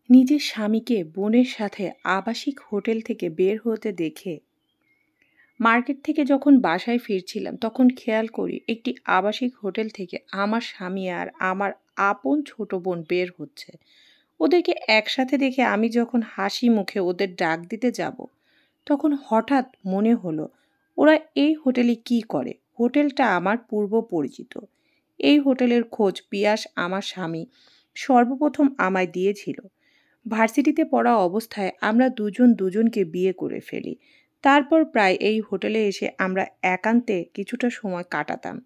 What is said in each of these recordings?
নিজের স্বামীকে বোনের সাথে আবাসিক হোটেল থেকে বের হতে দেখে মার্কেট থেকে যখন বাসায় ফিরছিলাম তখন খেয়াল করি একটি আবাসিক হোটেল থেকে আমার স্বামী আর আমার আপন ছোট বোন বের হচ্ছে। ওদেরকে একসাথে দেখে আমি যখন হাসি মুখে ওদের ডাক দিতে যাব, তখন হঠাৎ মনে হলো ওরা এই হোটেলে কি করে। হোটেলটা আমার পূর্ব পরিচিত। এই হোটেলের খোঁজ পিয়াস আমার স্বামী সর্বপ্রথম আমায় দিয়েছিল। ভার্সিটিতে পড়া অবস্থায় আমরা দুজন দুজনকে বিয়ে করে ফেলি। তারপর প্রায় এই হোটেলে এসে আমরা একান্তে কিছুটা সময় কাটাতাম।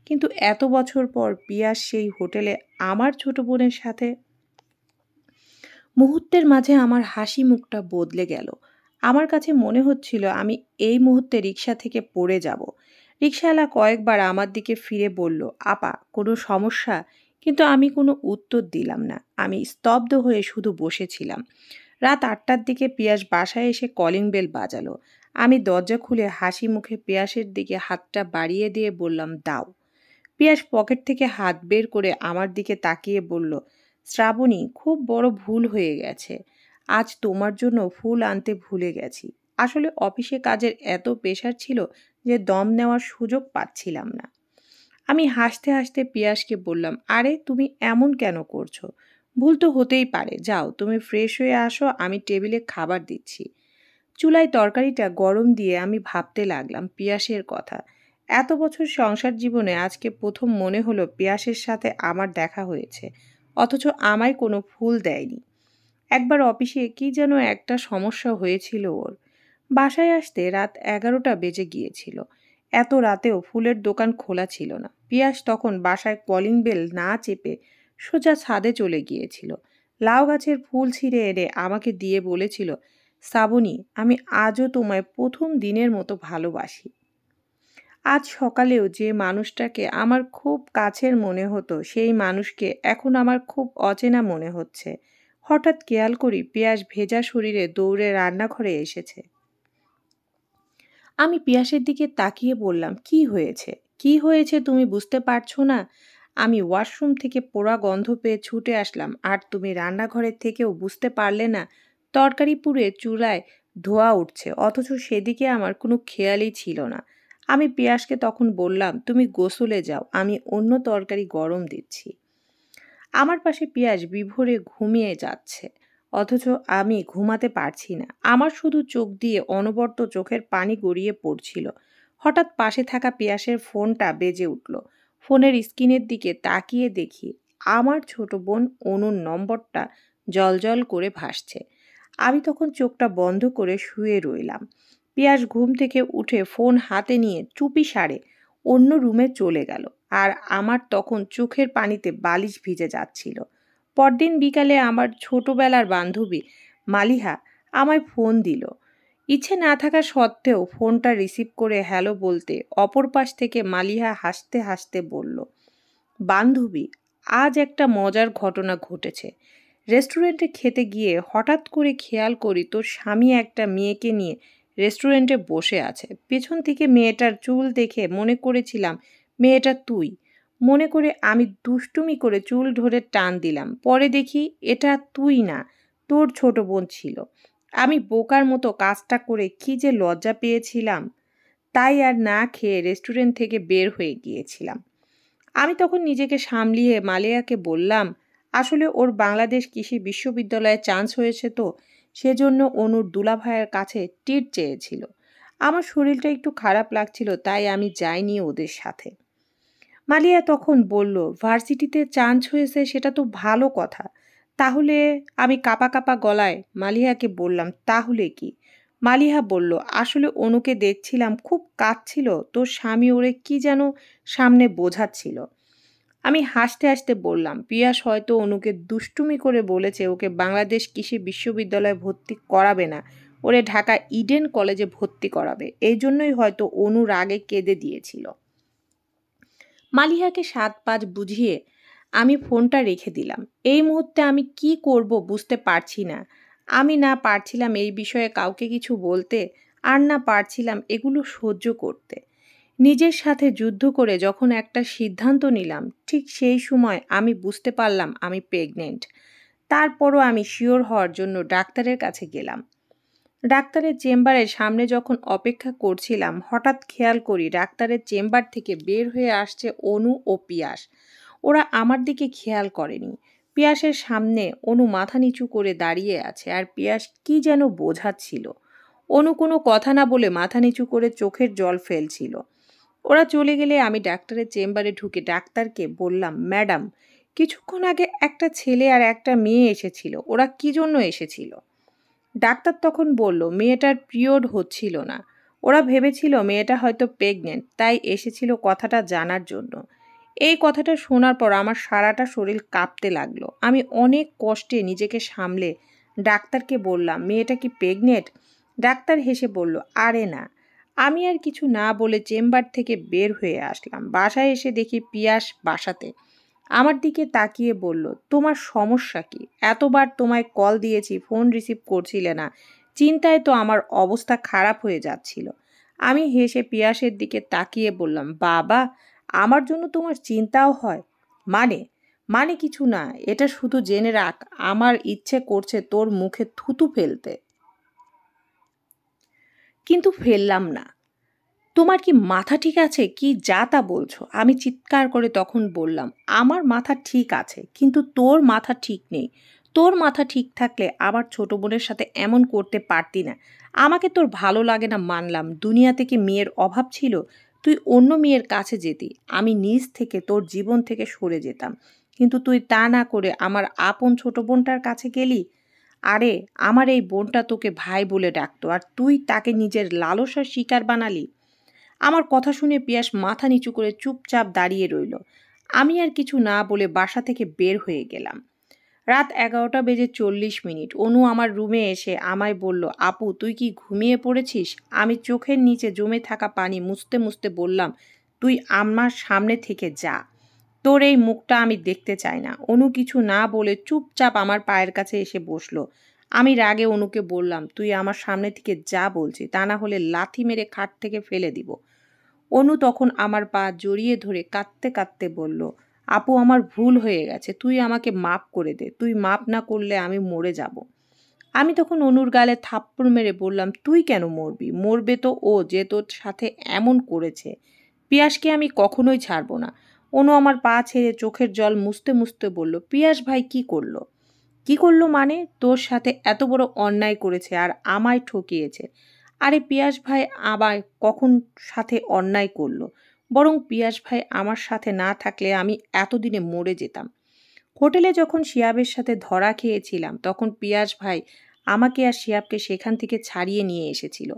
কিন্তু এত বছর পর পিয়াস সেই হোটেলে আমার ছোট বোনের সাথে। মুহূর্তের মাঝে আমার হাসি মুখটা বদলে গেল। আমার কাছে মনে হচ্ছিল আমি এই মুহূর্তে রিক্সা থেকে পড়ে যাব। রিক্সাওয়ালা কয়েকবার আমার দিকে ফিরে বলল, আপা কোনো সমস্যা? কিন্তু আমি কোনো উত্তর দিলাম না। আমি স্তব্ধ হয়ে শুধু বসেছিলাম। রাত ৮টার দিকে পিয়াস বাসায় এসে কলিং বেল বাজালো। আমি দরজা খুলে হাসি মুখে পিয়াসের দিকে হাতটা বাড়িয়ে দিয়ে বললাম, দাও। পিয়াস পকেট থেকে হাত বের করে আমার দিকে তাকিয়ে বলল, শ্রাবণী, খুব বড় ভুল হয়ে গেছে। আজ তোমার জন্য ফুল আনতে ভুলে গেছি। আসলে অফিসে কাজের এত প্রেশার ছিল যে দম নেওয়ার সুযোগ পাচ্ছিলাম না। আমি হাসতে হাসতে পিয়াসকে বললাম, আরে তুমি এমন কেন করছো? ভুল তো হতেই পারে। যাও, তুমি ফ্রেশ হয়ে আসো, আমি টেবিলে খাবার দিচ্ছি। চুলায় তরকারিটা গরম দিয়ে আমি ভাবতে লাগলাম পিয়াসের কথা। এত বছর সংসার জীবনে আজকে প্রথম মনে হলো পিয়াসের সাথে আমার দেখা হয়েছে, অথচ আমায় কোনো ফুল দেয়নি। একবার অফিসে কি যেন একটা সমস্যা হয়েছিল ওর। বাসায় আসতে রাত 11টা বেজে গিয়েছিল। এত রাতেও ফুলের দোকান খোলা ছিল না। পিয়াস তখন বাসায় কলিং বেল না চেপে সোজা ছাদে চলে গিয়েছিল। লাউ গাছের ফুল ছিঁড়ে এনে আমাকে দিয়ে বলেছিল, শ্রাবণী, আমি আজও তোমায় প্রথম দিনের মতো ভালোবাসি। আজ সকালেও যে মানুষটাকে আমার খুব কাছের মনে হতো সেই মানুষকে এখন আমার খুব অচেনা মনে হচ্ছে। হঠাৎ খেয়াল করি পিয়াস ভেজা শরীরে দৌড়ে রান্নাঘরে এসেছে। আমি পিয়াসের দিকে তাকিয়ে বললাম, কি হয়েছে? কি হয়েছে তুমি বুঝতে পারছো না? আমি ওয়াশরুম থেকে পোড়া গন্ধ পেয়ে ছুটে আসলাম, আর তুমি রান্নাঘরের থেকেও বুঝতে পারলে না? তরকারি পুড়ে চুলায় ধোঁয়া উঠছে, অথচ সেদিকে আমার কোনো খেয়ালই ছিল না। আমি পিয়াসকে তখন বললাম, তুমি গোসলে যাও, আমি অন্য তরকারি গরম দিচ্ছি। আমার পাশে পিয়াস বিভোরে ঘুমিয়ে যাচ্ছে, অথচ আমি ঘুমাতে পারছি না। আমার শুধু চোখ দিয়ে অনবরত চোখের পানি গড়িয়ে পড়ছিল। হঠাৎ পাশে থাকা পিয়াসের ফোনটা বেজে উঠল। ফোনের স্ক্রিনের দিকে তাকিয়ে দেখি আমার ছোট বোন অনুর নম্বরটা জলজল করে ভাসছে। আমি তখন চোখটা বন্ধ করে শুয়ে রইলাম। পিয়াস ঘুম থেকে উঠে ফোন হাতে নিয়ে চুপিসারে অন্য রুমে চলে গেল, আর আমার তখন চোখের পানিতে বালিশ ভিজে যাচ্ছিল। পরদিন বিকালে আমার ছোটবেলার বান্ধবী মালিহা আমায় ফোন দিল। ইচ্ছে না থাকা সত্ত্বেও ফোনটা রিসিভ করে হ্যালো বলতে অপর পাশ থেকে মালিহা হাসতে হাসতে বলল, বান্ধবী, আজ একটা মজার ঘটনা ঘটেছে। রেস্টুরেন্টে খেতে গিয়ে হঠাৎ করে খেয়াল করি তোর স্বামী একটা মেয়েকে নিয়ে রেস্টুরেন্টে বসে আছে। পেছন থেকে মেয়েটার চুল দেখে মনে করেছিলাম মেয়েটা তুই। মনে করে আমি দুষ্টুমি করে চুল ধরে টান দিলাম। পরে দেখি এটা তুই না, তোর ছোট বোন ছিল। আমি বোকার মতো কাজটা করে কি যে লজ্জা পেয়েছিলাম, তাই আর না খেয়ে রেস্টুরেন্ট থেকে বের হয়ে গিয়েছিলাম। আমি তখন নিজেকে সামলিয়ে মালিয়াকে বললাম, আসলে ওর বাংলাদেশ কৃষি বিশ্ববিদ্যালয়ে চান্স হয়েছে, তো সেজন্য অনুর দুলাভাইয়ের কাছে টিট চেয়েছিল। আমার শরীরটা একটু খারাপ লাগছিল, তাই আমি যাইনি ওদের সাথে। মালিয়া তখন বলল, ভার্সিটিতে চান্স হয়েছে সেটা তো ভালো কথা। তাহলে? আমি কাঁপা কাঁপা গলায় মালিহাকে বললাম, তাহলে কি? মালিহা বলল, আসলে অনুকে দেখছিলাম খুব কাঁদছিল, তোর স্বামী ওরে কি যেন সামনে বোঝাচ্ছিল। আমি হাসতে হাসতে বললাম, পিয়াস হয়তো অনুকে দুষ্টুমি করে বলেছে ওকে বাংলাদেশ কৃষি বিশ্ববিদ্যালয়ে ভর্তি করাবে না, ওরে ঢাকা ইডেন কলেজে ভর্তি করাবে। এই জন্যই হয়তো অনুর আগে কেঁদে দিয়েছিল। মালিহাকে ৭-৫ বুঝিয়ে আমি ফোনটা রেখে দিলাম। এই মুহূর্তে আমি কি করব বুঝতে পারছি না। আমি না পারছিলাম এই বিষয়ে কাউকে কিছু বলতে, আর না পারছিলাম এগুলো সহ্য করতে। নিজের সাথে যুদ্ধ করে যখন একটা সিদ্ধান্ত নিলাম, ঠিক সেই সময় আমি বুঝতে পারলাম আমি প্রেগনেন্ট। তারপরও আমি শিওর হওয়ার জন্য ডাক্তারের কাছে গেলাম। ডাক্তারের চেম্বারের সামনে যখন অপেক্ষা করছিলাম, হঠাৎ খেয়াল করি ডাক্তারের চেম্বার থেকে বের হয়ে আসছে অনু ও পিয়াস। ওরা আমার দিকে খেয়াল করেনি। পিয়াসের সামনে অনু মাথা নিচু করে দাঁড়িয়ে আছে, আর পিয়াস কি যেন বোঝাচ্ছিল। অনু কোনো কথা না বলে মাথা নিচু করে চোখের জল ফেলছিল। ওরা চলে গেলে আমি ডাক্তারের চেম্বারে ঢুকে ডাক্তারকে বললাম, ম্যাডাম, কিছুক্ষণ আগে একটা ছেলে আর একটা মেয়ে এসেছিল, ওরা কি জন্য এসেছিল? ডাক্তার তখন বলল, মেয়েটার পিরিয়ড হচ্ছিল না। ওরা ভেবেছিল মেয়েটা হয়তো প্রেগনেন্ট, তাই এসেছিল কথাটা জানার জন্য। এই কথাটা শোনার পর আমার সারাটা শরীর কাঁপতে লাগলো। আমি অনেক কষ্টে নিজেকে সামলে ডাক্তারকে বললাম, মেয়েটা কি প্রেগনেন্ট? ডাক্তার হেসে বলল, আরে না। আমি আর কিছু না বলে চেম্বার থেকে বের হয়ে আসলাম। বাসায় এসে দেখি পিয়াস বাসাতে। আমার দিকে তাকিয়ে বলল, তোমার সমস্যা কি? এতবার তোমায় কল দিয়েছি, ফোন রিসিভ করছিলে না। চিন্তায় তো আমার অবস্থা খারাপ হয়ে যাচ্ছিল। আমি হেসে পিয়াসের দিকে তাকিয়ে বললাম, বাবা, আমার জন্য তোমার চিন্তাও হয়? মানে মানে কিছু না, এটা শুধু জেনে রাখ, আমার ইচ্ছে করছে তোর মুখে থুতু ফেলতে, কিন্তু ফেললাম না। তোমার কি মাথা ঠিক আছে? কি যা তা বলছো? আমি চিৎকার করে তখন বললাম, আমার মাথা ঠিক আছে, কিন্তু তোর মাথা ঠিক নেই। তোর মাথা ঠিক থাকলে আবার ছোট বোনের সাথে এমন করতে পারতি না। আমাকে তোর ভালো লাগে না মানলাম, দুনিয়া থেকে মেয়ের অভাব ছিল, তুই অন্য মেয়ের কাছে যেতি, আমি নিজ থেকে তোর জীবন থেকে সরে যেতাম। কিন্তু তুই তা না করে আমার আপন ছোট বোনটার কাছে গেলি। আরে, আমার এই বোনটা তোকে ভাই বলে ডাকতো, আর তুই তাকে নিজের লালসার শিকার বানালি। আমার কথা শুনে পিয়াস মাথা নিচু করে চুপচাপ দাঁড়িয়ে রইল। আমি আর কিছু না বলে বাসা থেকে বের হয়ে গেলাম। রাত 11:40। অনু আমার রুমে এসে আমায় বলল, আপু, তুই কি ঘুমিয়ে পড়েছিস? আমি চোখের নিচে জমে থাকা পানি মুছতে মুছতে বললাম, তুই আমার সামনে থেকে যা, তোর এই মুখটা আমি দেখতে চাই না। অনু কিছু না বলে চুপচাপ আমার পায়ের কাছে এসে বসলো। আমি রাগে অনুকে বললাম, তুই আমার সামনে থেকে যা বলছি, তা না হলে লাথি মেরে খাট থেকে ফেলে দিব। অনু তখন আমার পা জড়িয়ে ধরে কাঁদতে কাঁদতে বলল, আপু, আমার ভুল হয়ে গেছে, তুই আমাকে মাপ করে দে, তুই মাপ না করলে আমি মরে যাব। আমি তখন অনুর গালে থাপ্পড় মেরে বললাম, তুই কেন মরবি? মরবে তো ও, যে তোর সাথে এমন করেছে। পিয়াসকে আমি কখনোই ছাড়বো না। অনু আমার পা ছেড়ে চোখের জল মুছতে মুছতে বলল, পিয়াস ভাই কি করলো? কি করলো মানে? তোর সাথে এত বড় অন্যায় করেছে আর আমায় ঠকিয়েছে। আরে পিয়াস ভাই আবার কখন সাথে অন্যায় করলো? বরং পিয়াস ভাই আমার সাথে না থাকলে আমি এতদিনে মরে যেতাম। হোটেলে যখন শিয়াবের সাথে ধরা খেয়েছিলাম, তখন পিয়াস ভাই আমাকে আর শিয়াবকে সেখান থেকে ছাড়িয়ে নিয়ে এসেছিল।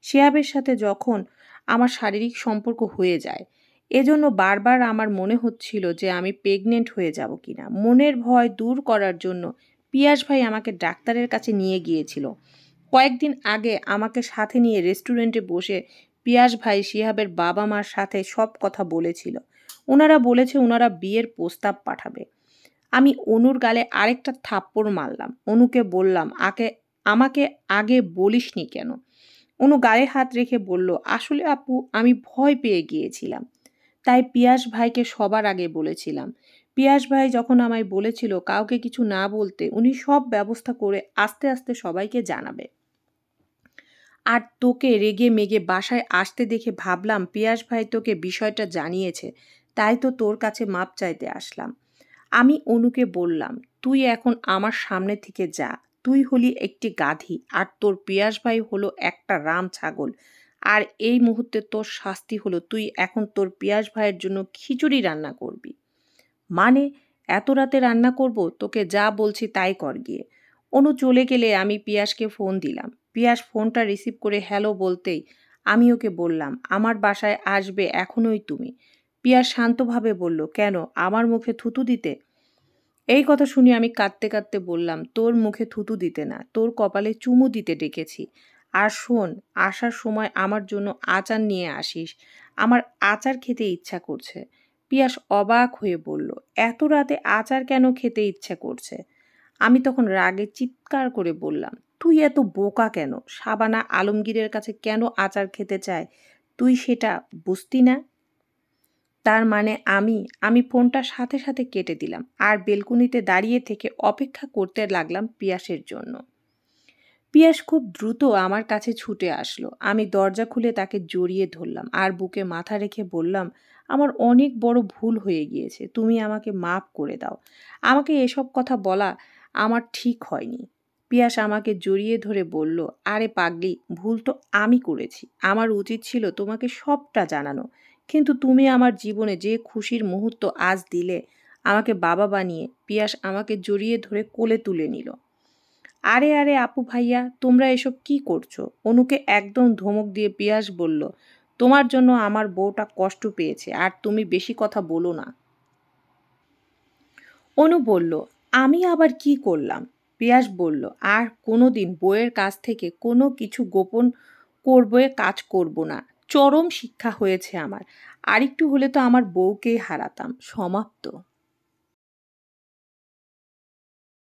শিয়াবের সাথে যখন আমার শারীরিক সম্পর্ক হয়ে যায়, এজন্য বারবার আমার মনে হচ্ছিল যে আমি প্রেগনেন্ট হয়ে যাব কিনা। মনের ভয় দূর করার জন্য পিয়াস ভাই আমাকে ডাক্তারের কাছে নিয়ে গিয়েছিল। কয়েকদিন আগে আমাকে সাথে নিয়ে রেস্টুরেন্টে বসে পিয়াস ভাই শিহাবের বাবা মার সাথে সব কথা বলেছিল। ওনারা বলেছে ওনারা বিয়ের প্রস্তাব পাঠাবে। আমি অনুর গালে আরেকটা থাপ্পড় মারলাম। অনুকে বললাম, আমাকে আগে বলিসনি কেন? অনু গায়ে হাত রেখে বলল, আসলে আপু, আমি ভয় পেয়ে গিয়েছিলাম, তাই পিয়াস ভাইকে সবার আগে বলেছিলাম। পিয়াস ভাই যখন আমায় বলেছিল কাউকে কিছু না বলতে, উনি সব ব্যবস্থা করে আস্তে আস্তে সবাইকে জানাবে। আর তোকে রেগে মেগে বাসায় আসতে দেখে ভাবলাম পিয়াস ভাই তোকে বিষয়টা জানিয়েছে, তাই তো তোর কাছে মাপ চাইতে আসলাম। আমি অনুকে বললাম, তুই এখন আমার সামনে থেকে যা। তুই হলি একটি গাধি, আর তোর পিয়াস ভাই হলো একটা রাম ছাগল। আর এই মুহূর্তে তোর শাস্তি হলো, তুই এখন তোর পিয়াস ভাইয়ের জন্য খিচুড়ি রান্না করবি। মানে? এত রাতে রান্না করব? তোকে যা বলছি তাই কর গিয়ে। অনু চলে গেলে আমি পিয়াসকে ফোন দিলাম। পিয়াস ফোনটা রিসিভ করে হ্যালো বলতেই আমি ওকে বললাম, আমার বাসায় আসবে এখনই তুমি। পিয়াস শান্তভাবে বলল, কেন, আমার মুখে থুতু দিতে? এই কথা শুনে আমি কাঁদতে কাঁদতে বললাম, তোর মুখে থুতু দিতে না, তোর কপালে চুমু দিতে ডেকেছি। আর শোন, আসার সময় আমার জন্য আচার নিয়ে আসিস, আমার আচার খেতে ইচ্ছা করছে। পিয়াস অবাক হয়ে বলল, এত রাতে আচার কেন খেতে ইচ্ছা করছে? আমি তখন রাগে চিৎকার করে বললাম, তুই এত বোকা কেন? শাবানা আলমগীরের কাছে কেন আচার খেতে চায়? তুই সেটা বুঝতি না? তার মানে আমি ফোনটা সাথে সাথে কেটে দিলাম আর বেলকুনিতে দাঁড়িয়ে থেকে অপেক্ষা করতে লাগলাম পিয়াসের জন্য। পিয়াস খুব দ্রুত আমার কাছে ছুটে আসলো। আমি দরজা খুলে তাকে জড়িয়ে ধরলাম আর বুকে মাথা রেখে বললাম, আমার অনেক বড় ভুল হয়ে গিয়েছে, তুমি আমাকে মাফ করে দাও। আমাকে এসব কথা বলা আমার ঠিক হয়নি। পিয়াস আমাকে জড়িয়ে ধরে বলল, আরে পাগলি, ভুল তো আমি করেছি, আমার উচিত ছিল তোমাকে সবটা জানানো, কিন্তু তুমি আমার জীবনে যে খুশির মুহূর্ত আজ দিলে, আমাকে বাবা বানিয়ে। পিয়াস আমাকে জড়িয়ে ধরে কোলে তুলে নিল। আরে আরে আপু ভাইয়া, তোমরা এসব কি করছো? অনুকে একদম ধমক দিয়ে পিয়াস বলল, তোমার জন্য আমার বউটা কষ্ট পেয়েছে আর তুমি বেশি কথা বলো না। অনু বলল, আমি আবার কি করলাম? পিয়াস বলল, আর কোনোদিন বউয়ের কাছ থেকে কোনো কিছু গোপন করবে কাজ করব না। চরম শিক্ষা হয়েছে আমার। আরেকটু হলে তো আমার বউকেই হারাতাম। সমাপ্ত।